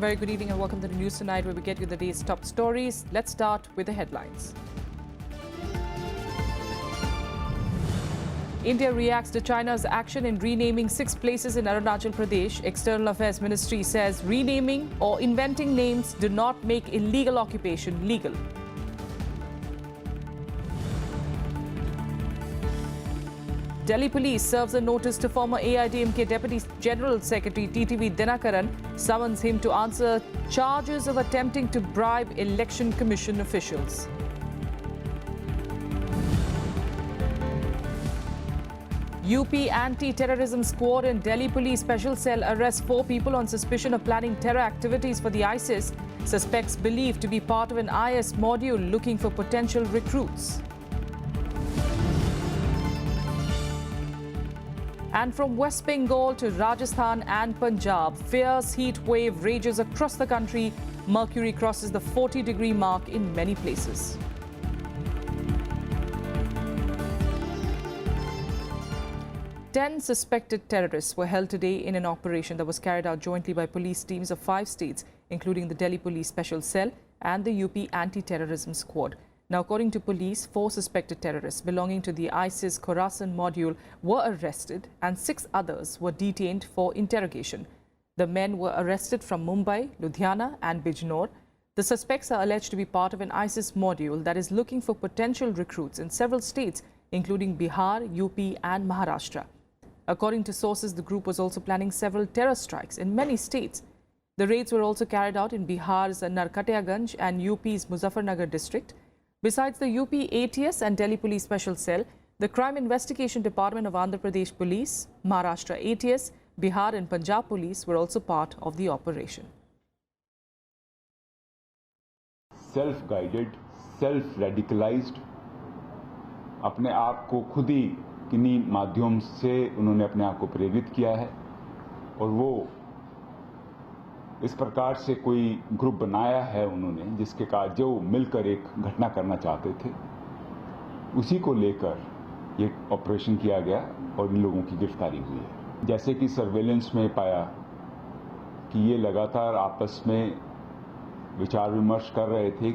very good evening and welcome to the news tonight, where we get you the day's top stories. Let's start with the headlines. India reacts to China's action in renaming 6 places in Arunachal Pradesh. External Affairs Ministry says renaming or inventing names do not make illegal occupation legal. Delhi Police serves a notice to former AIDMK Deputy General Secretary TTV Dinakaran, summons him to answer charges of attempting to bribe Election Commission officials. UP Anti-Terrorism Squad and Delhi Police Special Cell arrest 4 people on suspicion of planning terror activities for the ISIS. Suspects believed to be part of an IS module looking for potential recruits. And from West Bengal to Rajasthan and Punjab, fierce heat wave rages across the country. Mercury crosses the 40-degree mark in many places. Ten suspected terrorists were held today in an operation that was carried out jointly by police teams of 5 states, including the Delhi Police Special Cell and the UP Anti-Terrorism Squad. Now, according to police, 4 suspected terrorists belonging to the ISIS Khorasan module were arrested and 6 others were detained for interrogation. The men were arrested from Mumbai, Ludhiana and Bijnor. The suspects are alleged to be part of an ISIS module that is looking for potential recruits in several states, including Bihar, UP and Maharashtra. According to sources, the group was also planning several terror strikes in many states. The raids were also carried out in Bihar's Narkatiyaganj and UP's Muzaffarnagar district. Besides the UP ATS and Delhi Police Special Cell, the Crime Investigation Department of Andhra Pradesh Police, Maharashtra ATS, Bihar and Punjab Police were also part of the operation. Self-guided, self-radicalized, अपने आप को खुद ही किन्हीं माध्यम से उन्होंने अपने आप को प्रेरित किया है और वो इस प्रकार से कोई ग्रुप बनाया है उन्होंने जिसके कारण जो मिलकर एक घटना करना चाहते थे, उसी को लेकर ये ऑपरेशन किया गया और इन लोगों की गिरफ्तारी हुई है। जैसे कि सर्वेलेंस में पाया कि ये लगातार आपस में विचार विमर्श कर रहे थे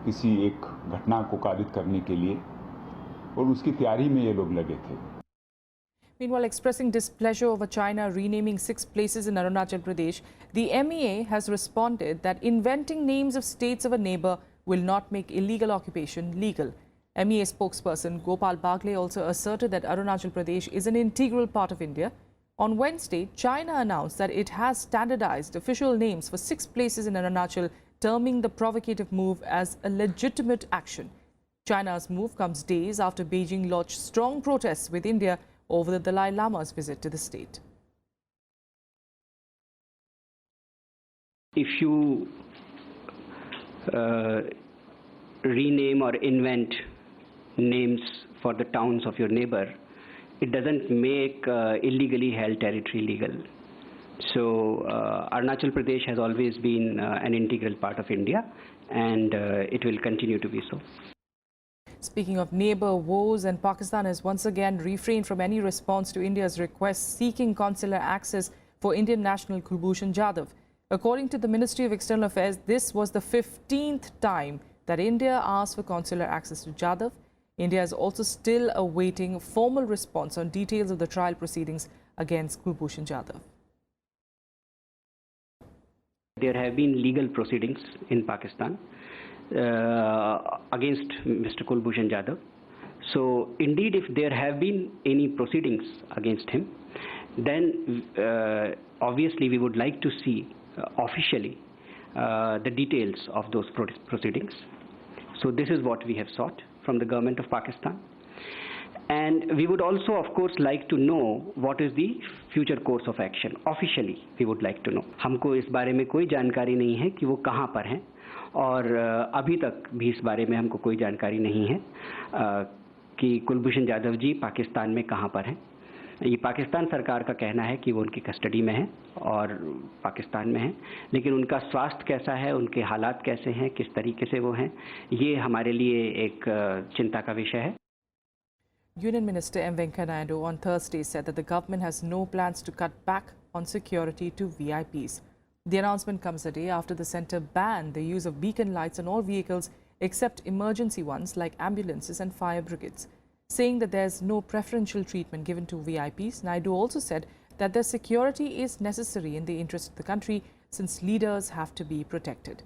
किसी एक घटना को कारित करने के लिए और उसकी तैयारी में ये लोग लगे थे। Meanwhile, expressing displeasure over China renaming 6 places in Arunachal Pradesh, the MEA has responded that inventing names of states of a neighbor will not make illegal occupation legal. MEA spokesperson Gopal Bagle also asserted that Arunachal Pradesh is an integral part of India. On Wednesday, China announced that it has standardized official names for 6 places in Arunachal, terming the provocative move as a legitimate action. China's move comes days after Beijing lodged strong protests with India over the Dalai Lama's visit to the state. If you rename or invent names for the towns of your neighbor, it doesn't make illegally held territory legal. So Arunachal Pradesh has always been an integral part of India, and it will continue to be so. Speaking of neighbor woes, and Pakistan has once again refrained from any response to India's request seeking consular access for Indian national Kulbhushan Jadhav. According to the Ministry of External Affairs, this was the 15th time that India asked for consular access to Jadhav. India is also still awaiting formal response on details of the trial proceedings against Kulbhushan Jadhav. There have been legal proceedings in Pakistan against Mr. Kulbhushan Jadhav. So indeed, if there have been any proceedings against him, then obviously we would like to see officially the details of those proceedings. So this is what we have sought from the government of Pakistan. And we would also, of course, like to know what is the future course of action. Officially, we would like to know. हमको इस बारे में कोई जानकारी नहीं है कि वो कहाँ पर हैं, और अभी तक भी इस बारे में हमको कोई जानकारी नहीं है कि कुलभूषण जाधव जी पाकिस्तान में कहाँ पर हैं। ये पाकिस्तान सरकार का कहना है कि वो उनकी कस्टडी में है और पाकिस्तान में है, लेकिन उनका स्वास्थ्य कैसा है, उनके हालात कैसे हैं, किस तरीके से वो हैं, ये हमारे लिए एक चिंता का विषय है। Union Minister M. Venkaiah Naidu on Thursday said that the government has no plans to cut back on security to VIPs. The announcement comes a day after the centre banned the use of beacon lights on all vehicles except emergency ones like ambulances and fire brigades. Saying that there's no preferential treatment given to VIPs, Naidu also said that their security is necessary in the interest of the country since leaders have to be protected.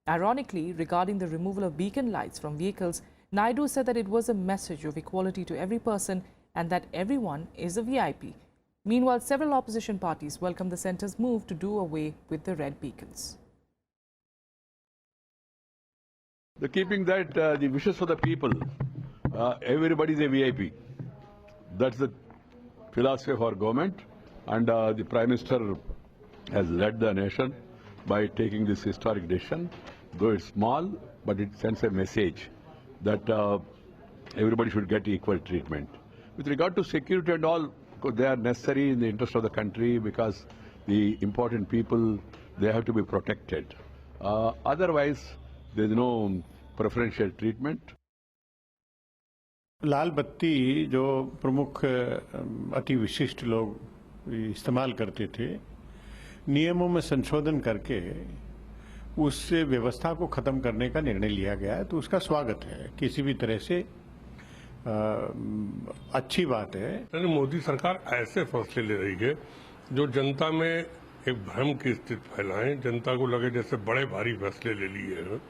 Ironically, regarding the removal of beacon lights from vehicles, Naidu said that it was a message of equality to every person and that everyone is a VIP. Meanwhile, several opposition parties welcomed the centre's move to do away with the red beacons. The keeping that the wishes for the people, everybody is a VIP. That's the philosophy of our government, and the Prime Minister has led the nation by taking this historic decision. Though it's small, but it sends a message that everybody should get equal treatment. With regard to security and all, they are necessary in the interest of the country because the important people, they have to be protected. Otherwise, there is no preferential treatment. लाल बत्ती जो प्रमुख अति विशिष्ट लोग इस्तेमाल करते थे, नियमों में संशोधन करके उससे व्यवस्था को खत्म करने का निर्णय लिया गया है, तो उसका स्वागत है. किसी भी तरह से अच्छी बात है. मोदी सरकार ऐसे फैसले ले रही है जो जनता में एक भ्रम की स्थिति फैलाएं, जनता को लगे जैसे बड़े भारी फैसले ले लिए हैं.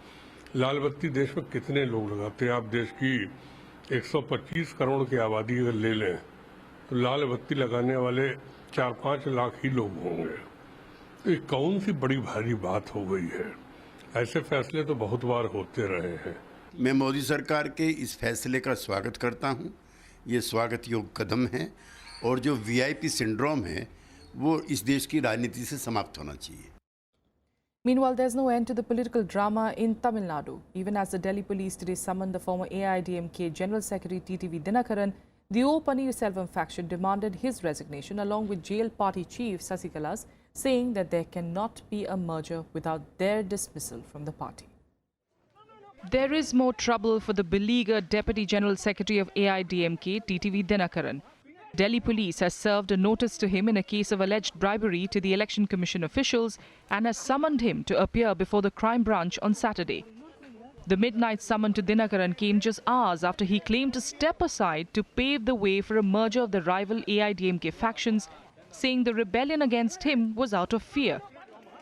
लाल बत्ती देश में कितने लोग लगाते हैं? आप देश की 125 करोड़ की आबादी अगर ले लें तो लाल बत्ती लगाने वाले 4-5 लाख ही लोग होंगे. तो ये कौन सी बड़ी भारी बात हो गई है? ऐसे फैसले तो बहुत बार होते रहे हैं. मैं मोदी सरकार के इस फैसले का स्वागत करता हूं. ये स्वागत योग्य कदम है और जो वीआईपी सिंड्रोम है वो इस देश की राजनीति से समाप्त होना चाहिए. Meanwhile, there's no end to the political drama in Tamil Nadu. Even as the Delhi police today summoned the former AIDMK General Secretary TTV Dinakaran, the O Pannirselvam faction demanded his resignation along with jail party chief Sasikala's, saying that there cannot be a merger without their dismissal from the party. There is more trouble for the beleaguered Deputy General Secretary of AIDMK, TTV Dinakaran. Delhi police has served a notice to him in a case of alleged bribery to the Election Commission officials and has summoned him to appear before the crime branch on Saturday. The midnight summon to Dinakaran came just hours after he claimed to step aside to pave the way for a merger of the rival AIDMK factions, saying the rebellion against him was out of fear.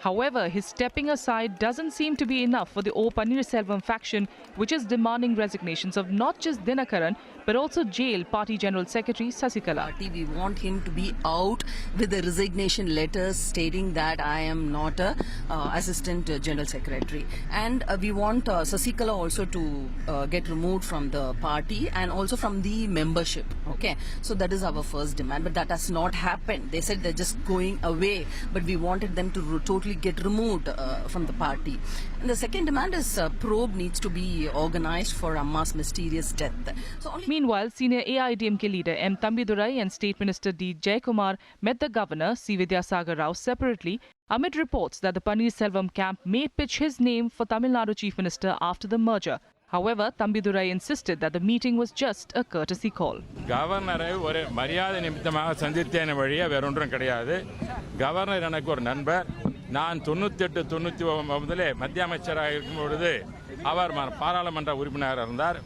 However, his stepping aside doesn't seem to be enough for the O Pannirselvam faction, which is demanding resignations of not just Dinakaran, but also jail party General Secretary Sasikala. We want him to be out with the resignation letters stating that I am not a Assistant General Secretary. And we want Sasikala also to get removed from the party and also from the membership. Okay, so that is our first demand, but that has not happened. They said they're just going away, but we wanted them to totally get removed from the party. And the second demand is probe needs to be organized for Amma's mysterious death. So Meanwhile, senior AIDMK leader M. Thambidurai and State Minister D. Jayakumar met the Governor C. Vidyasagar Rao separately amid reports that the Pannirselvam camp may pitch his name for Tamil Nadu Chief Minister after the merger. However, Thambidurai insisted that the meeting was just a courtesy call. Governor ஒரு மரியாதை நிமித்தமாக சந்தித்தேன் வழியா வேற ஒன்றும் கிடையாது. Governor எனக்கு ஒரு நண்பர். நான் 98-99 மத்திய அமைச்சராக இருக்கும் பொழுது அவர் பாராளுமன்ற உறுப்பினராக இருந்தார்.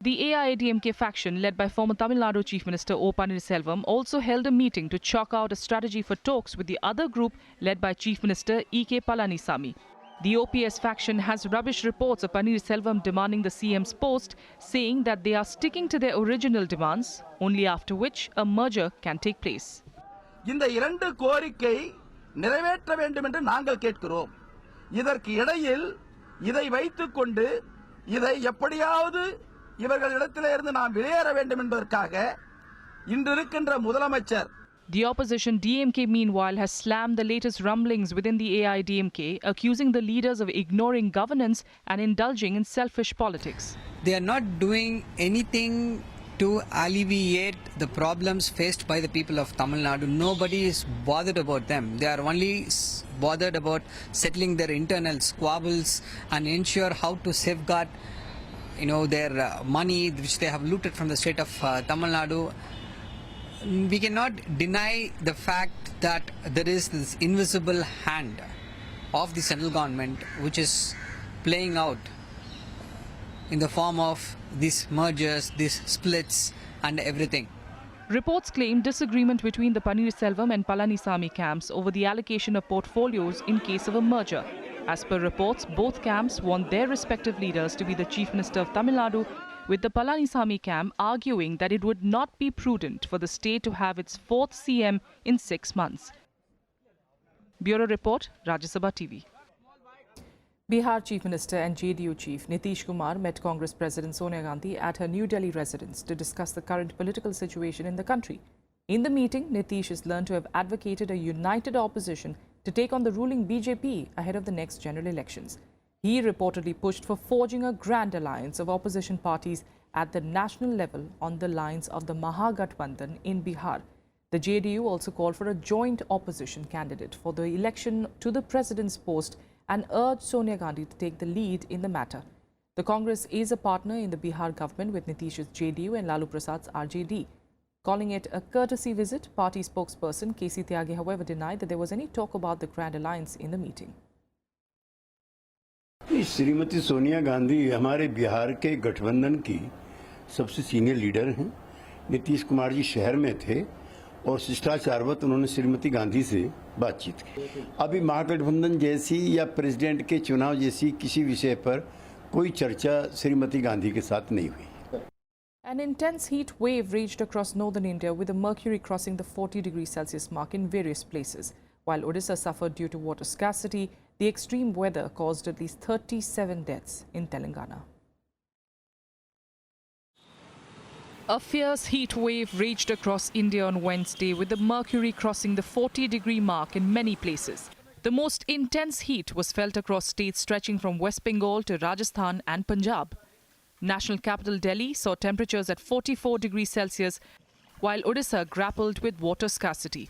The AIADMK faction, led by former Tamil Nadu Chief Minister O Pannirselvam, also held a meeting to chalk out a strategy for talks with the other group led by Chief Minister E.K. Palanisamy. The OPS faction has rubbished reports of Pannirselvam demanding the CM's post, saying that they are sticking to their original demands, only after which a merger can take place. இந்த இரண்டு கோரிக்கை நிறைவேற்ற வேண்டும் என்று நாங்கள் கேட்கிறோம். இதற்கு இடையில் இதை வைத்துக்கொண்டு இதை எப்படியாவது இவர்களிடத்திலே இருந்து நாம் வெளியேற வேண்டும் என்பதற்காக இன்று இருக்கின்ற முதலமைச்சர். The opposition DMK meanwhile has slammed the latest rumblings within the AIDMK, accusing the leaders of ignoring governance and indulging in selfish politics. They are not doing anything to alleviate the problems faced by the people of Tamil Nadu. Nobody is bothered about them. They are only bothered about settling their internal squabbles and ensure how to safeguard, their money which they have looted from the state of Tamil Nadu. we cannot deny the fact that there is this invisible hand of the central government which is playing out in the form of these mergers, these splits and everything. Reports claim disagreement between the Pannirselvam and Palanisamy camps over the allocation of portfolios in case of a merger. As per reports, both camps want their respective leaders to be the Chief Minister of Tamil Nadu, with the Palanisamy camp arguing that it would not be prudent for the state to have its fourth CM in 6 months. Bureau Report, Rajya Sabha TV. Bihar Chief Minister and JDU Chief Nitish Kumar met Congress President Sonia Gandhi at her New Delhi residence to discuss the current political situation in the country. In the meeting, Nitish is learned to have advocated a united opposition to take on the ruling BJP ahead of the next general elections. He reportedly pushed for forging a grand alliance of opposition parties at the national level on the lines of the Mahagathbandhan in Bihar. The JDU also called for a joint opposition candidate for the election to the president's post and urged Sonia Gandhi to take the lead in the matter. The Congress is a partner in the Bihar government with Nitish's JDU and Lalu Prasad's RJD. Calling it a courtesy visit, party spokesperson KC Tyagi, however, denied that there was any talk about the Grand Alliance in the meeting. Shrimati Sonia Gandhi हमारे बिहार के गठबंधन की सबसे senior leader हैं। नीतीश कुमार जी शहर में थे और शिष्टाचारवत उन्होंने श्रीमती गांधी से बातचीत की। अभी महागठबंधन जैसी या प्रेसिडेंट के चुनाव जैसी किसी विषय पर कोई चर्चा श्रीमती गांधी के साथ नहीं हुई। An intense heat wave raged across northern India with the mercury crossing the 40°C mark in various places. While Odisha suffered due to water scarcity, the extreme weather caused at least 37 deaths in Telangana. A fierce heat wave raged across India on Wednesday with the mercury crossing the 40° mark in many places. The most intense heat was felt across states stretching from West Bengal to Rajasthan and Punjab. National capital Delhi saw temperatures at 44°C, while Odisha grappled with water scarcity.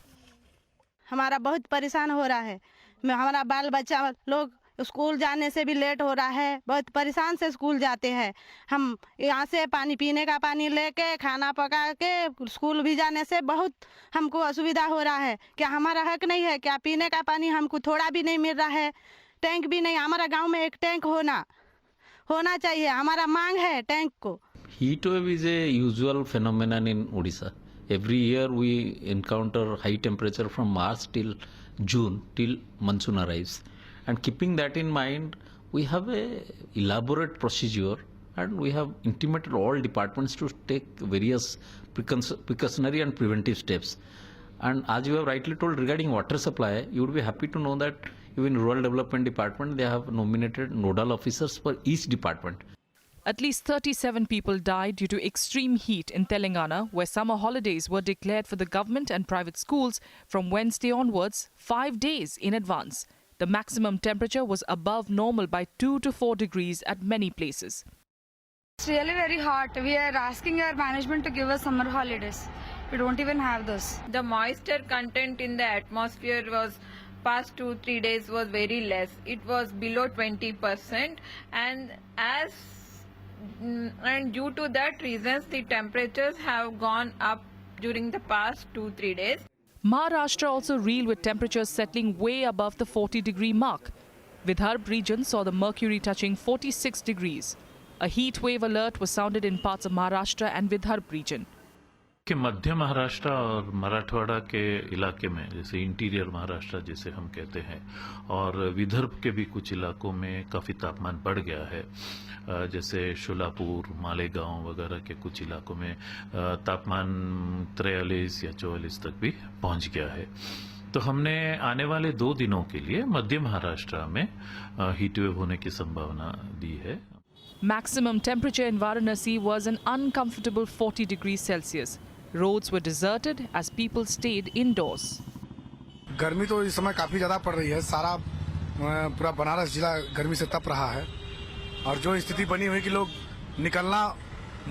हमारा बहुत परेशान हो रहा है। हमारा बाल बच्चा लोग स्कूल जाने से भी लेट हो रहा है। बहुत परेशान से स्कूल जाते हैं। हम यहाँ से पानी पीने का पानी लेके खाना पका के स्कूल भी जाने से बहुत हमको असुविधा हो रहा है। क्या हमारा हक नहीं है? क्या पीने का पानी हमको थोड़ा भी नहीं मिल रहा है? टैंक भी नहीं। हमारा गांव में एक टैंक होना चाहिए। हमारा मांग है टैंक को। Heat wave is a usual phenomenon in Odisha. Every year we encounter high temperature from March till June till monsoon arrives. And keeping that in mind, we have a elaborate procedure and we have intimated all departments to take various precautionary and preventive steps. And as you have rightly told regarding water supply, you would be happy to know that even Rural Development Department, they have nominated nodal officers for each department. At least 37 people died due to extreme heat in Telangana, where summer holidays were declared for the government and private schools from Wednesday onwards, 5 days in advance. The maximum temperature was above normal by 2 to 4 degrees at many places. It's really very hot. We are asking our management to give us summer holidays. We don't even have those. The moisture content in the atmosphere was past 2-3 days was very less. It was below 20%, and due to that reasons the temperatures have gone up during the past 2-3 days. Maharashtra also reeled with temperatures settling way above the 40-degree mark. Vidarbha region saw the mercury touching 46 degrees. A heat wave alert was sounded in parts of Maharashtra and Vidarbha region. कि मध्य महाराष्ट्र और मराठवाड़ा के इलाके में, जैसे interior Maharashtra जिसे हम कहते हैं, और विदर्भ के भी कुछ इलाकों में काफ़ी तापमान बढ़ गया है। जैसे शोलापुर, मालेगांव वगैरह के कुछ इलाकों में तापमान 43 या 44 तक भी पहुंच गया है। तो हमने आने वाले 2 दिनों के लिए मध्य महाराष्ट्र में हीट वेव होने की संभावना दी है। Maximum temperature in Varanasi was an uncomfortable 40 degrees Celsius. Roads were deserted as people stayed indoors. गर्मी तो इस समय काफी ज्यादा पड़ रही है। सारा पूरा बनारस जिला गर्मी से तप रहा है और जो स्थिति बनी हुई कि लोग निकलना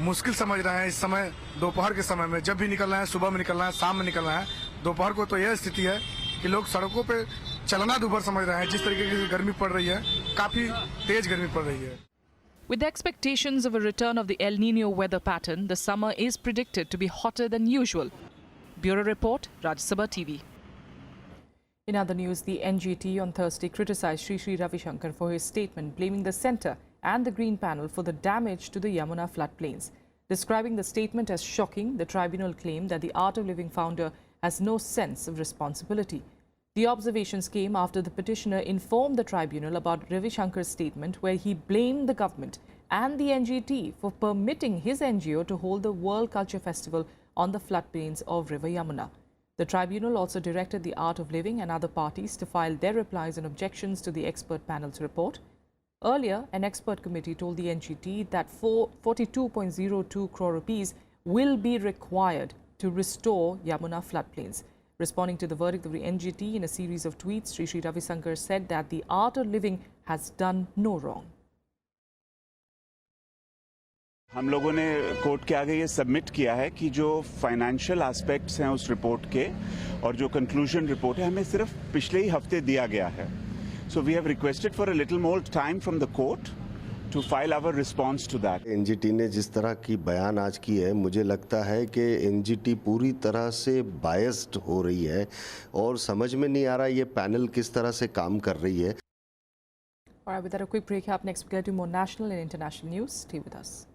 मुश्किल समझ रहे हैं। इस समय दोपहर के समय में जब भी निकलना है, सुबह में निकलना है, शाम में निकलना है, दोपहर को तो यह स्थिति है कि लोग सड़कों पे चलना दूभर समझ रहे हैं। जिस तरीके की गर्मी पड़ रही है, काफी तेज गर्मी पड़ रही है। With expectations of a return of the El Nino weather pattern, the summer is predicted to be hotter than usual. Bureau Report, Rajya Sabha TV. In other news, the NGT on Thursday criticized Sri Ravi Shankar for his statement blaming the centre and the Green Panel for the damage to the Yamuna floodplains. Describing the statement as shocking, the tribunal claimed that the Art of Living founder has no sense of responsibility. The observations came after the petitioner informed the tribunal about Ravi Shankar's statement where he blamed the government and the NGT for permitting his NGO to hold the World Culture Festival on the floodplains of River Yamuna. The tribunal also directed the Art of Living and other parties to file their replies and objections to the expert panel's report. Earlier, an expert committee told the NGT that 42.02 crore rupees will be required to restore Yamuna floodplains. Responding to the verdict of the NGT in a series of tweets, Sri Ravi Shankar said that the Art of Living has done no wrong. हम लोगों ने court के आगे ये submit किया है कि जो फाइनेंशियल एस्पेक्ट्स हैं उस रिपोर्ट के और जो कंक्लूजन रिपोर्ट है हमें सिर्फ पिछले ही हफ्ते दिया गया है. So we have requested for a little more time from the court to file our response to that. NGT ने जिस तरह की बयान आज की है, मुझे लगता है कि एनजीटी पूरी तरह से बायस्ड हो रही है और समझ में नहीं आ रहा ये पैनल किस तरह से काम कर रही है. All right, with that a quick break. Up next, we get to more national and international news. Stay with us.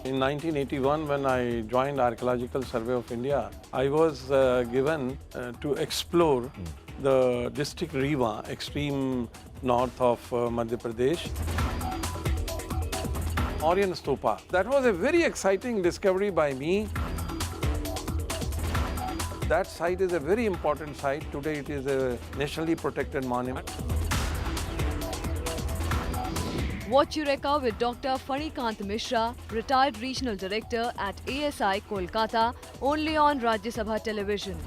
In 1981, when I joined Archaeological Survey of India, I was given to explore the district Rewa, extreme north of Madhya Pradesh. Orient Stupa. That was a very exciting discovery by me. That site is a very important site. Today it is a nationally protected monument. Watch Eureka with Dr. Fanikant Mishra, retired regional director at ASI Kolkata, only on Rajya Sabha television.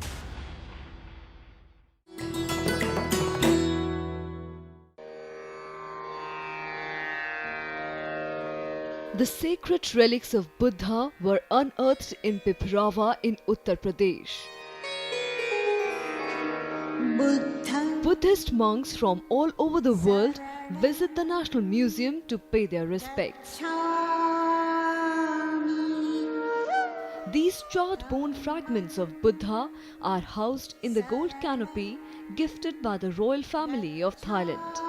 The sacred relics of Buddha were unearthed in Piprava in Uttar Pradesh. Buddhist monks from all over the world visit the National Museum to pay their respects. These charred bone fragments of Buddha are housed in the gold canopy gifted by the royal family of Thailand.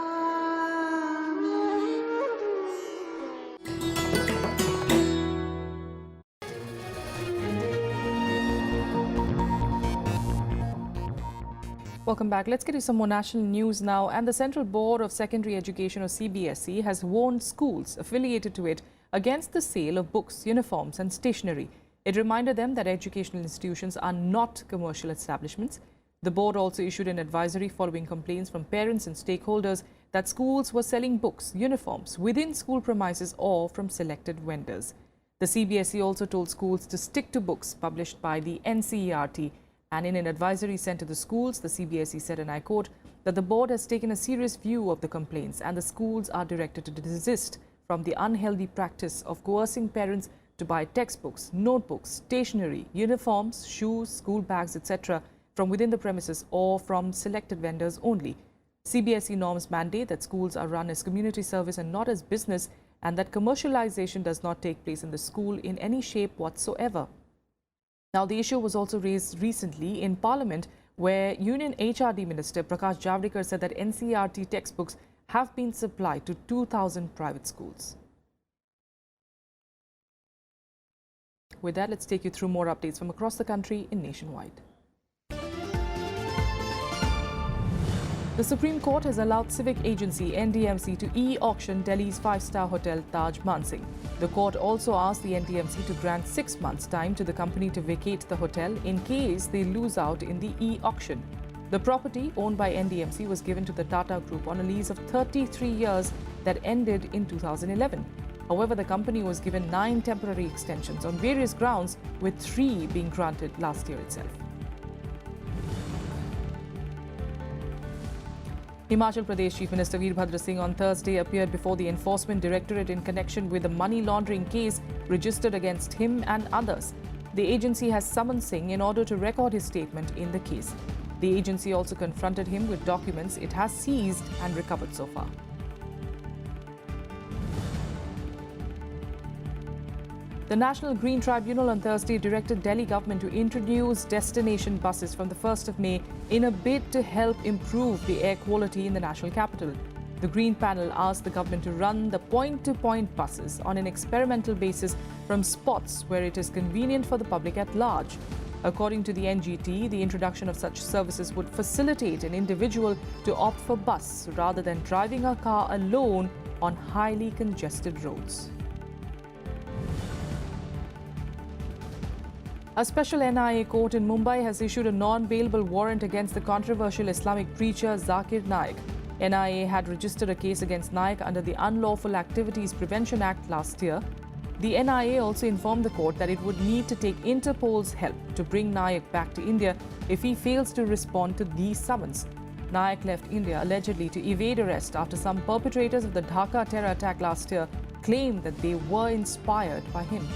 Welcome back. Let's get to some more national news now. And the Central Board of Secondary Education, or CBSE, has warned schools affiliated to it against the sale of books, uniforms and stationery. It reminded them that educational institutions are not commercial establishments. The board also issued an advisory following complaints from parents and stakeholders that schools were selling books, uniforms within school premises or from selected vendors. The CBSE also told schools to stick to books published by the NCERT. And in an advisory sent to the schools, the CBSE said, and I quote, that the board has taken a serious view of the complaints and the schools are directed to desist from the unhealthy practice of coercing parents to buy textbooks, notebooks, stationery, uniforms, shoes, school bags, etc. from within the premises or from selected vendors only. CBSE norms mandate that schools are run as community service and not as business, and that commercialization does not take place in the school in any shape whatsoever. Now, the issue was also raised recently in Parliament, where Union HRD Minister Prakash Javadekar said that NCERT textbooks have been supplied to 2,000 private schools. With that, let's take you through more updates from across the country in Nationwide. The Supreme Court has allowed civic agency NDMC to e-auction Delhi's five-star hotel Taj Mansingh. The court also asked the NDMC to grant 6 months' time to the company to vacate the hotel in case they lose out in the e-auction. The property, owned by NDMC, was given to the Tata Group on a lease of 33 years that ended in 2011. However, the company was given 9 temporary extensions on various grounds, with 3 being granted last year itself. Himachal Pradesh Chief Minister Veerbhadra Singh on Thursday appeared before the Enforcement Directorate in connection with a money laundering case registered against him and others. The agency has summoned Singh in order to record his statement in the case. The agency also confronted him with documents it has seized and recovered so far. The National Green Tribunal on Thursday directed Delhi government to introduce destination buses from the 1st of May in a bid to help improve the air quality in the national capital. The Green Panel asked the government to run the point-to-point buses on an experimental basis from spots where it is convenient for the public at large. According to the NGT, the introduction of such services would facilitate an individual to opt for bus rather than driving a car alone on highly congested roads. A special NIA court in Mumbai has issued a non-bailable warrant against the controversial Islamic preacher Zakir Naik. NIA had registered a case against Naik under the Unlawful Activities Prevention Act last year. The NIA also informed the court that it would need to take Interpol's help to bring Naik back to India if he fails to respond to these summons. Naik left India allegedly to evade arrest after some perpetrators of the Dhaka terror attack last year claimed that they were inspired by him.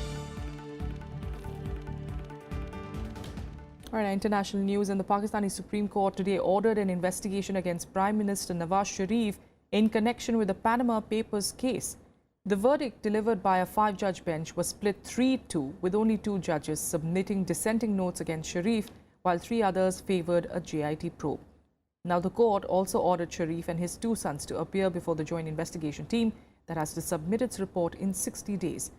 All right, international news. And the Pakistani Supreme Court today ordered an investigation against Prime Minister Nawaz Sharif in connection with the Panama Papers case. The verdict delivered by a 5-judge bench was split 3-2, with only 2 judges submitting dissenting notes against Sharif, while 3 others favoured a JIT probe. Now, the court also ordered Sharif and his 2 sons to appear before the joint investigation team that has to submit its report in 60 days.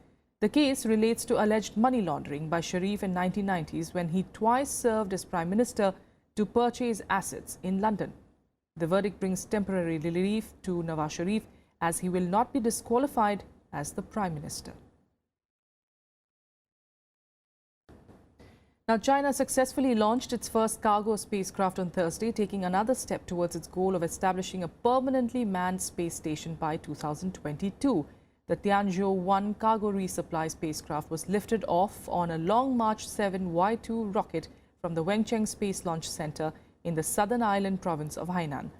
The case relates to alleged money laundering by Sharif in 1990s when he twice served as Prime Minister to purchase assets in London. The verdict brings temporary relief to Nawaz Sharif as he will not be disqualified as the Prime Minister. Now, China successfully launched its first cargo spacecraft on Thursday, taking another step towards its goal of establishing a permanently manned space station by 2022. The Tianzhou-1 cargo resupply spacecraft was lifted off on a Long March 7 Y2 rocket from the Wencheng Space Launch Center in the southern island province of Hainan.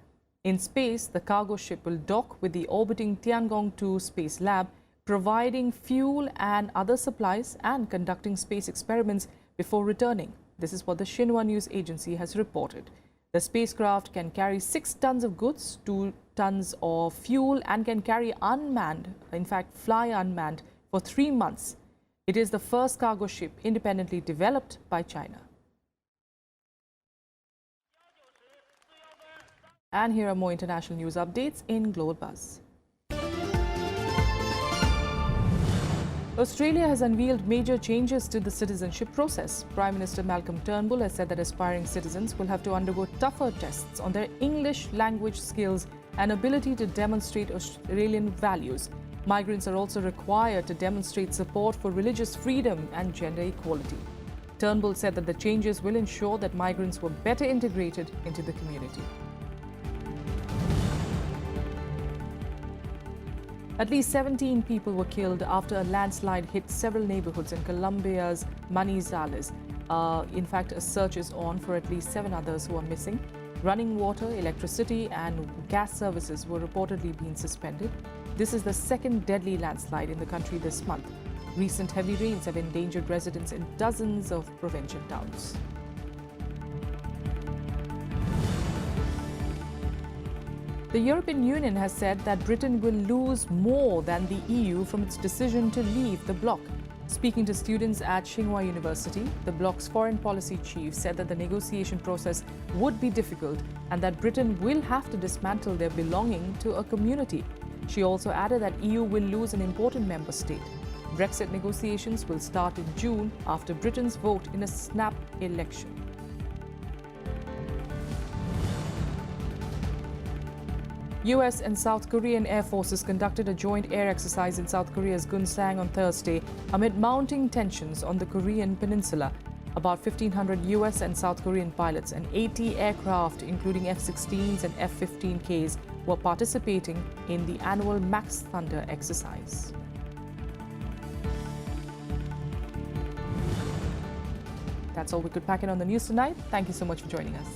In space, the cargo ship will dock with the orbiting Tiangong-2 Space Lab, providing fuel and other supplies and conducting space experiments before returning. This is what the Xinhua news agency has reported. The spacecraft can carry 6 tons of goods, 2 tons of fuel, and can carry unmanned, in fact fly unmanned, for 3 months. It is the first cargo ship independently developed by China. And here are more international news updates in Global Buzz. Australia has unveiled major changes to the citizenship process. Prime Minister Malcolm Turnbull has said that aspiring citizens will have to undergo tougher tests on their English language skills and ability to demonstrate Australian values. Migrants are also required to demonstrate support for religious freedom and gender equality. Turnbull said that the changes will ensure that migrants were better integrated into the community. At least 17 people were killed after a landslide hit several neighborhoods in Colombia's Manizales. In fact, a search is on for at least 7 others who are missing. Running water, electricity and gas services were reportedly being suspended. This is the second deadly landslide in the country this month. Recent heavy rains have endangered residents in dozens of provincial towns. The European Union has said that Britain will lose more than the EU from its decision to leave the bloc. Speaking to students at Tsinghua University, the bloc's foreign policy chief said that the negotiation process would be difficult and that Britain will have to dismantle their belonging to a community. She also added that EU will lose an important member state. Brexit negotiations will start in June after Britain's vote in a snap election. US and South Korean air forces conducted a joint air exercise in South Korea's Gunsang on Thursday amid mounting tensions on the Korean peninsula. About 1,500 US and South Korean pilots and 80 aircraft, including F-16s and F-15Ks, were participating in the annual Max Thunder exercise. That's all we could pack in on the news tonight. Thank you so much for joining us.